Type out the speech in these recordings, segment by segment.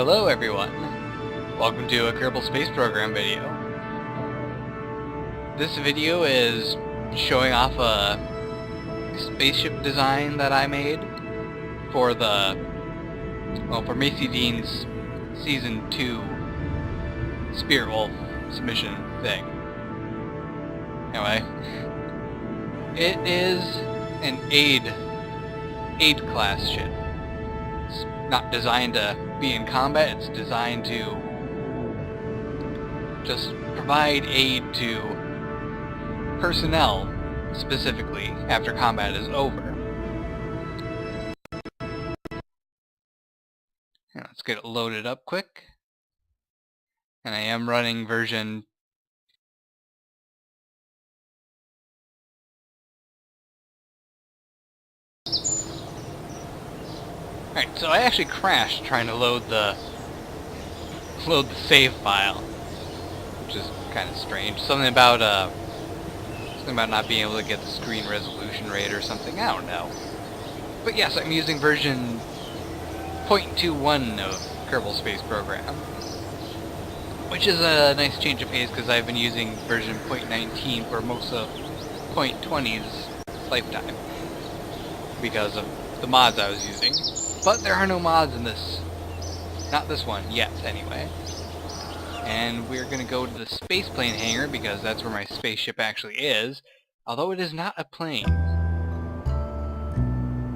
Hello everyone! Welcome to a Kerbal Space Program video. This video is showing off a spaceship design that I made for for Macy Dean's Season 2 Spirit Wolf submission thing. Anyway, it is an aid class ship. It's not designed to be in combat, it's designed to just provide aid to personnel, specifically, after combat is over. Now, let's get it loaded up quick. And I am running version 2. Alright, so I actually crashed trying to load the save file, which is kind of strange. Something about not being able to get the screen resolution rate or something. I don't know. But yes, I'm using version 0.21 of Kerbal Space Program, which is a nice change of pace because I've been using version 0.19 for most of 0.20's lifetime because of the mods I was using. But there are no mods in this. Not this one, yet, anyway. And we're going to go to the spaceplane hangar because that's where my spaceship actually is. Although it is not a plane.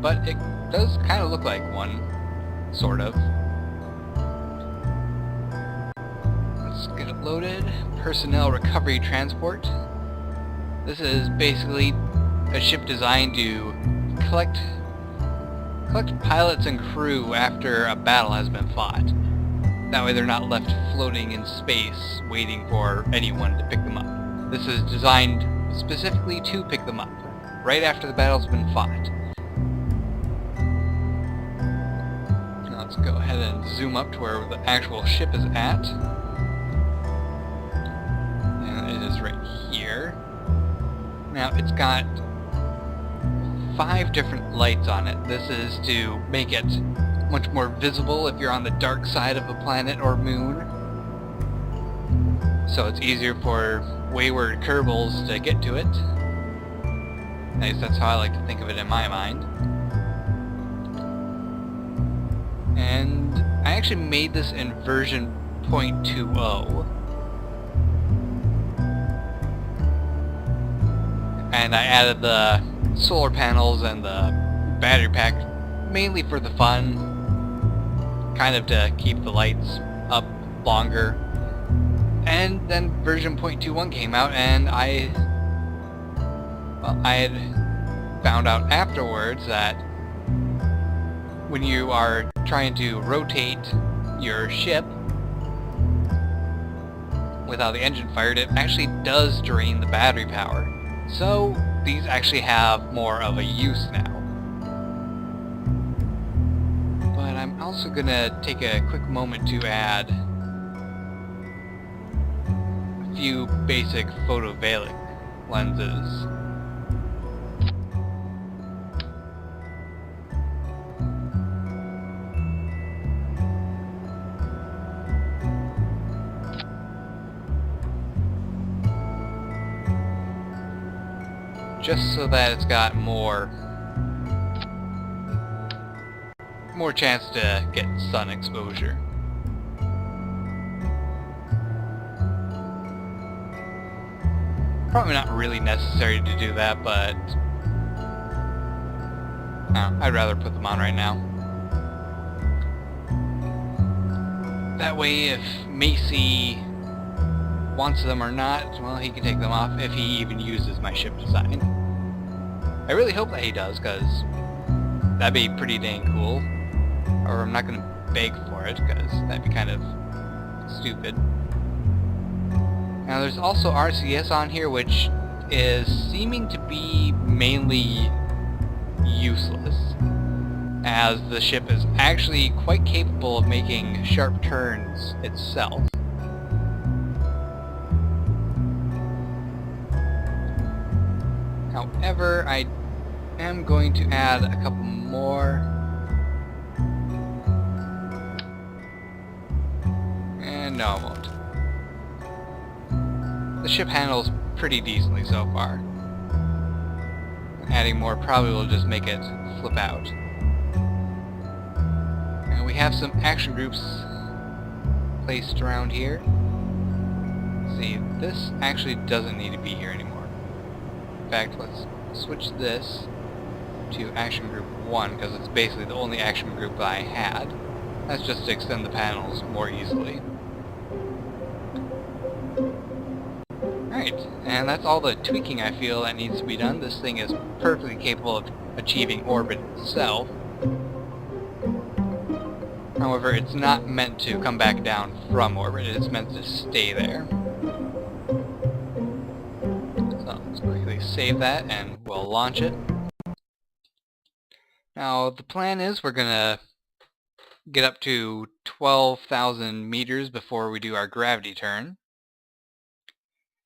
But it does kind of look like one. Sort of. Let's get it loaded. Personnel Recovery Transport. This is basically a ship designed to collect pilots and crew after a battle has been fought. That way they're not left floating in space waiting for anyone to pick them up. This is designed specifically to pick them up, right after the battle's been fought. Now let's go ahead and zoom up to where the actual ship is at. And it is right here. Now it's got 5 different lights on it. This is to make it much more visible if you're on the dark side of a planet or moon. So it's easier for wayward Kerbals to get to it. At least that's how I like to think of it in my mind. And I actually made this in version 0.20. And I added the solar panels and the battery pack mainly for the fun, kind of to keep the lights up longer. And then version 0.21 came out, and I had found out afterwards that when you are trying to rotate your ship without the engine fired, it actually does drain the battery power. So these actually have more of a use now. But I'm also going to take a quick moment to add a few basic photovalic lenses. Just so that it's got more chance to get sun exposure. Probably not really necessary to do that, but I'd rather put them on right now. That way, if Macy wants them or not, well, he can take them off if he even uses my ship design. I really hope that he does, because that'd be pretty dang cool. Or I'm not going to beg for it, because that'd be kind of stupid. Now there's also RCS on here, which is seeming to be mainly useless, as the ship is actually quite capable of making sharp turns itself. However, I am going to add a couple more no, I won't. The ship handles pretty decently so far. Adding more probably will just make it flip out. And we have some action groups placed around here. See, this actually doesn't need to be here anymore. In fact, let's switch this to action group 1, because it's basically the only action group I had. That's just to extend the panels more easily. Alright, and that's all the tweaking I feel that needs to be done. This thing is perfectly capable of achieving orbit itself. However, it's not meant to come back down from orbit, it's meant to stay there. So let's quickly save that and we'll launch it. Now the plan is we're gonna get up to 12,000 meters before we do our gravity turn.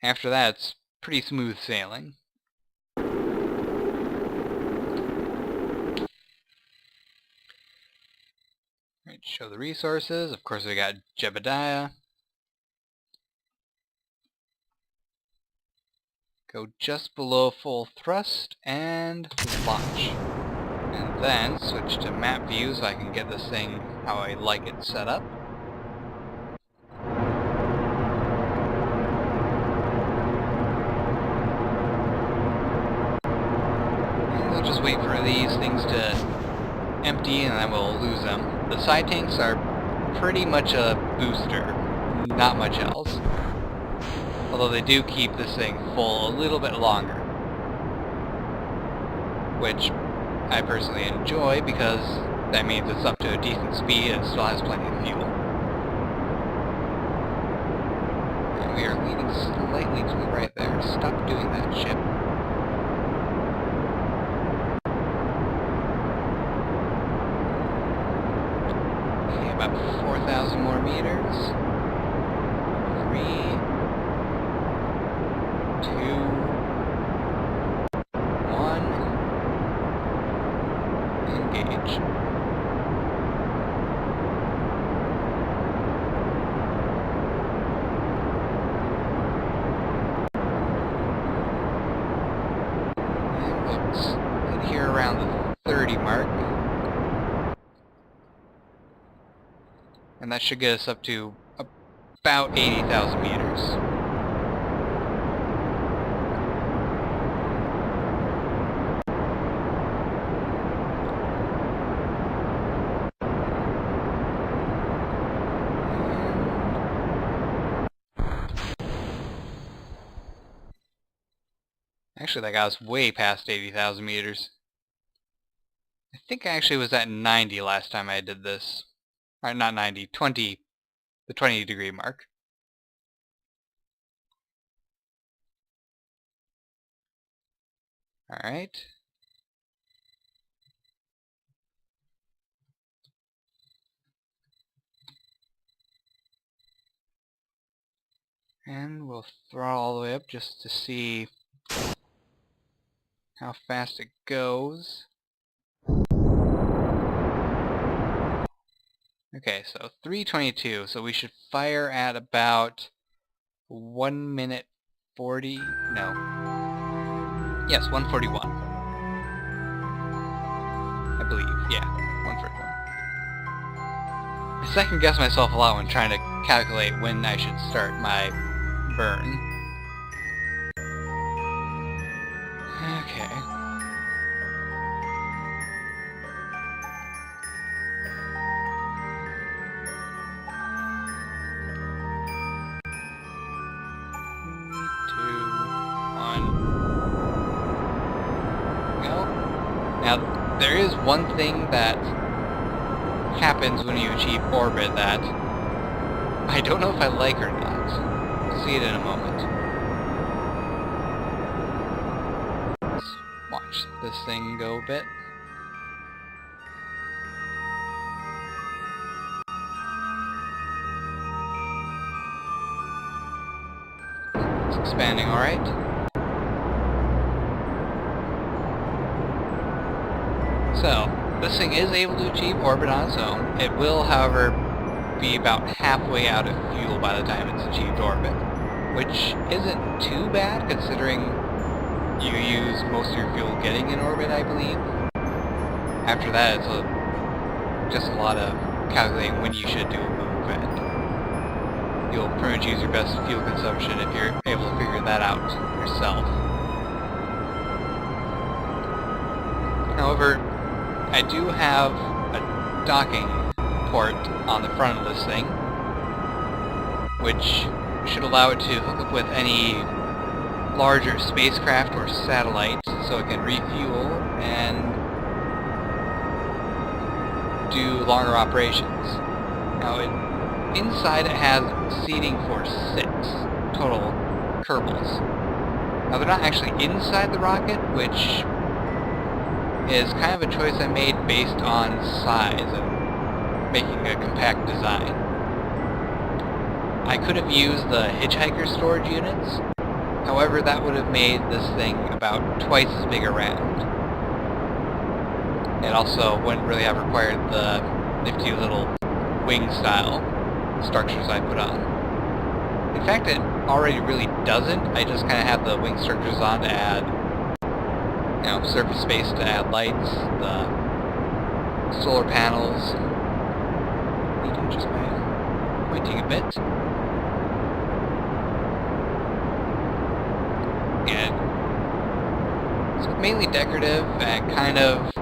After that, it's pretty smooth sailing. Right, show the resources. Of course, we got Jebediah. Go just below full thrust and launch. And then switch to map view so I can get this thing how I like it set up. And we'll just wait for these things to empty and then we'll lose them. The side tanks are pretty much a booster, not much else. Although they do keep this thing full a little bit longer. Which I personally enjoy because that means it's up to a decent speed and still has plenty of fuel. And we are leaning slightly to the right there. Stop doing that, ship. Okay, about 4,000 more meters. 3, 2, 1. Engage. And let's hit here around the 30 mark. And that should get us up to about 80,000 meters. Actually, that got us way past 80,000 meters. I think I actually was at 90 last time I did this. Or not 90, 20, the 20 degree mark. Alright. And we'll throttle all the way up just to see how fast it goes. Okay, so 3:22, so we should fire at about 1 minute 40, no. Yes, 1:41. I believe, yeah, 1:41. I second guess myself a lot when trying to calculate when I should start my burn. Okay. Now, there is one thing that happens when you achieve orbit that I don't know if I like or not. We'll see it in a moment. Let's watch this thing go a bit. It's expanding alright. So, this thing is able to achieve orbit on its own. It will, however, be about halfway out of fuel by the time it's achieved orbit, which isn't too bad considering you use most of your fuel getting in orbit, I believe. After that, it's just a lot of calculating when you should do a move, and you'll pretty much use your best fuel consumption if you're able to figure that out yourself. However, I do have a docking port on the front of this thing, which should allow it to hook up with any larger spacecraft or satellite so it can refuel and do longer operations. Now, inside it has seating for 6 total Kerbals. Now, they're not actually inside the rocket, which is kind of a choice I made based on size and making a compact design. I could have used the Hitchhiker storage units, however that would have made this thing about twice as big around. It also wouldn't really have required the nifty little wing style structures I put on. In fact, it already really doesn't. I just kind of have the wing structures on to add, surface space to add lights, the solar panels. Need to adjust my pointing a bit. Yeah, it's mainly decorative and kind of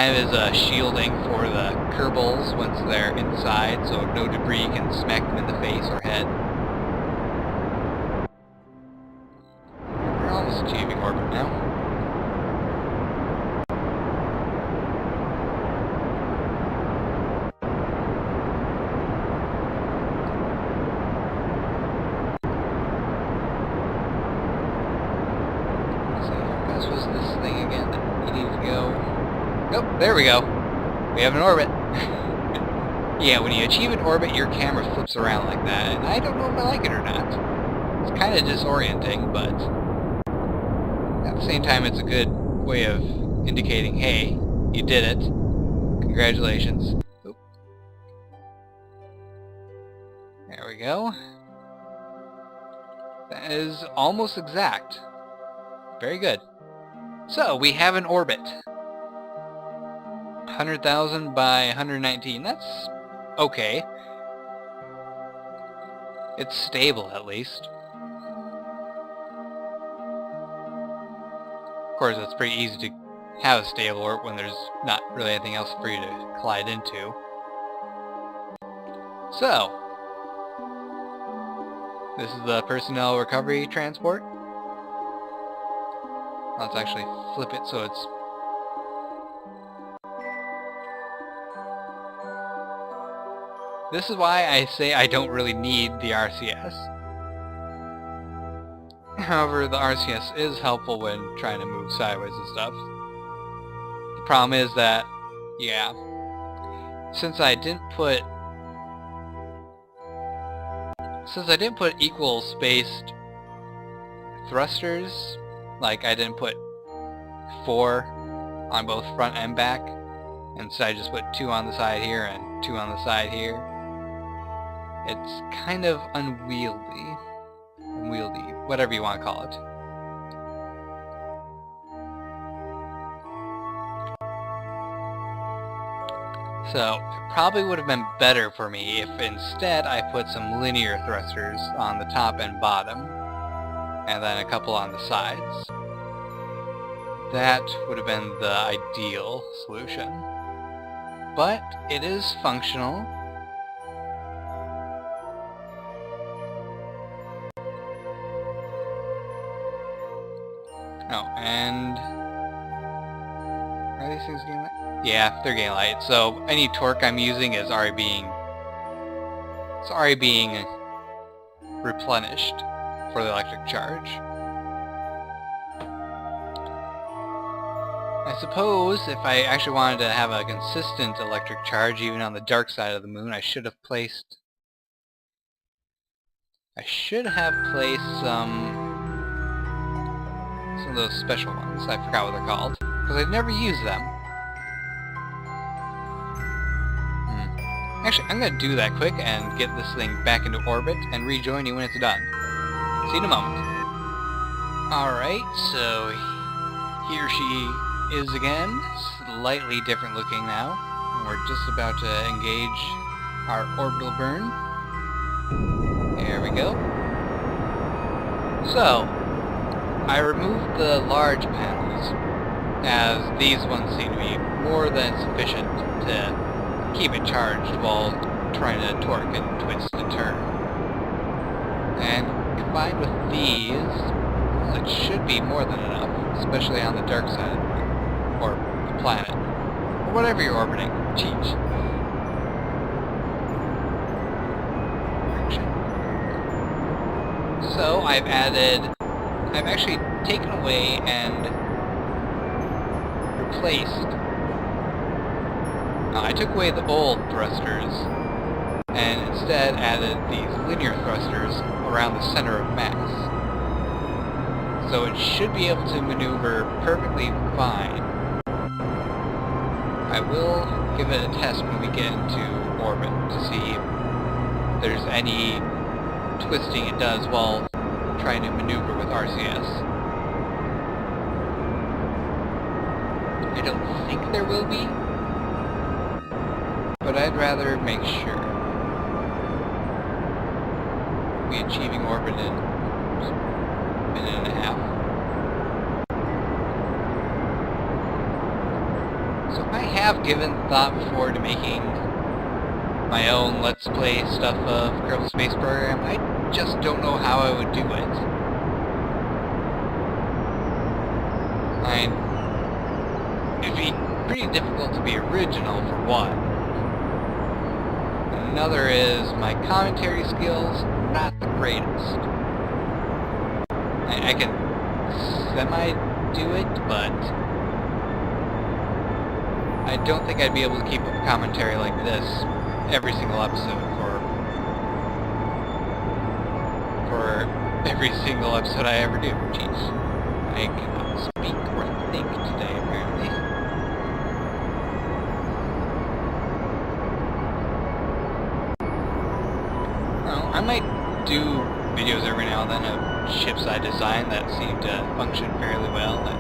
is a shielding for the Kerbals once they're inside, so no debris can smack them in the face or head. We're almost achieving orbit now. So, what was this thing again that you need to go? Oh, there we go. We have an orbit. Yeah, when you achieve an orbit, your camera flips around like that, and I don't know if I like it or not. It's kind of disorienting, but at the same time, it's a good way of indicating, hey, you did it. Congratulations. Oop. There we go. That is almost exact. Very good. So, we have an orbit. 100,000 by 119. That's okay. It's stable, at least. Of course, it's pretty easy to have a stable orbit when there's not really anything else for you to collide into. So, this is the personnel recovery transport. Let's actually flip it so it's... This is why I say I don't really need the RCS. However, the RCS is helpful when trying to move sideways and stuff. The problem is that, yeah, since I didn't put equal spaced thrusters, like I didn't put 4 on both front and back, instead I just put 2 on the side here and 2 on the side here. It's kind of unwieldy, whatever you want to call it. So, it probably would have been better for me if instead I put some linear thrusters on the top and bottom, and then a couple on the sides. That would have been the ideal solution. But it is functional. Oh, and... are these things getting light? Yeah, they're getting light. So any torque I'm using is already being replenished for the electric charge. I suppose if I actually wanted to have a consistent electric charge even on the dark side of the moon, I should have placed some of those special ones. I forgot what they're called, because I've never used them. Actually, I'm gonna do that quick and get this thing back into orbit and rejoin you when it's done. See you in a moment. Alright, so here she is again, slightly different looking now. And we're just about to engage our orbital burn. There we go. So, I removed the large panels, as these ones seem to be more than sufficient to keep it charged while trying to torque and twist and turn. And combined with these, well, it should be more than enough, especially on the dark side of the moon, or the planet, or whatever you're orbiting. Jeez. So I've actually taken away and replaced. I took away the old thrusters and instead added these linear thrusters around the center of mass. So it should be able to maneuver perfectly fine. I will give it a test when we get into orbit to see if there's any twisting it does while trying to maneuver with RCS. I don't think there will be, but I'd rather make sure. We'll be achieving orbit in a minute and a half. So I have given thought before to making my own Let's Play stuff of Kerbal Space Program. I just don't know how I would do it. It'd be pretty difficult to be original, for one. Another is my commentary skills, not the greatest. I can semi-do it, but I don't think I'd be able to keep up a commentary like this every single episode for every single episode I ever do. Jeez. I cannot speak or think today, apparently. Well, I might do videos every now and then of ships I design that seem to function fairly well. And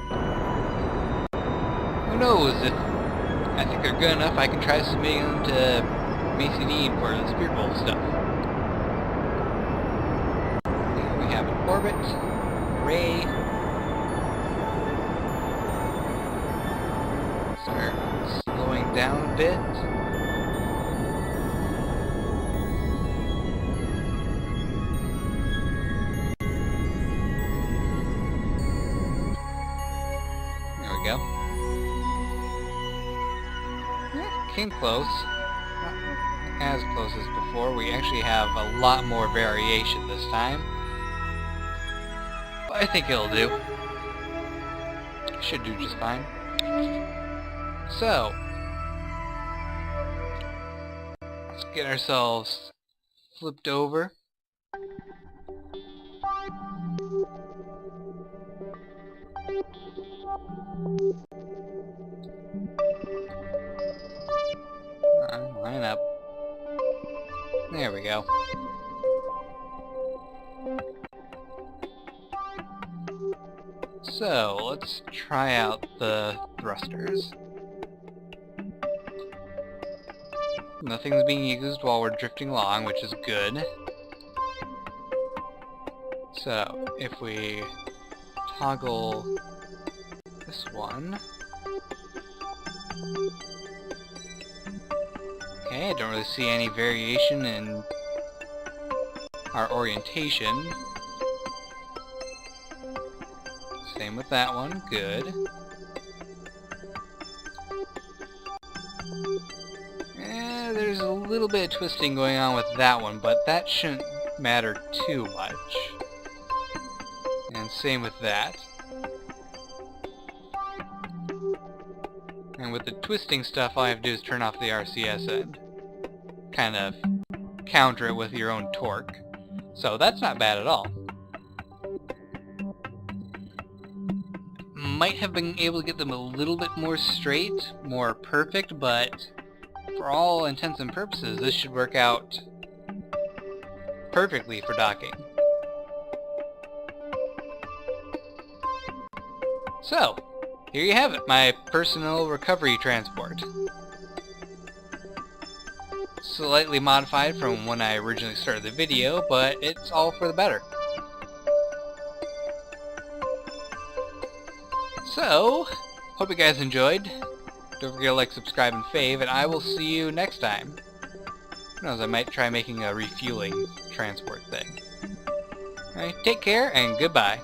who knows, if I think they're good enough, I can try submitting them to Macy Dean for the Spirit Bowl stuff. Here we have an orbit, Ray. Start slowing down a bit. There we go. Yeah, came close. Not as close as before. We actually have a lot more variation this time. But I think it'll do. Should do just fine. So, let's get ourselves flipped over. Line up. There we go. So, let's try out the thrusters. Nothing's being used while we're drifting along, which is good. So, if we toggle this one... Okay, I don't really see any variation in our orientation. Same with that one, good. There's a little bit of twisting going on with that one, but that shouldn't matter too much. And same with that. And with the twisting stuff, all I have to do is turn off the RCS and kind of counter it with your own torque. So that's not bad at all. Might have been able to get them a little bit more straight, more perfect, but for all intents and purposes, this should work out perfectly for docking. So, here you have it, my personal recovery transport. Slightly modified from when I originally started the video, but it's all for the better. So, hope you guys enjoyed. Don't forget to like, subscribe, and fave, and I will see you next time. Who knows, I might try making a refueling transport thing. Alright, take care, and goodbye.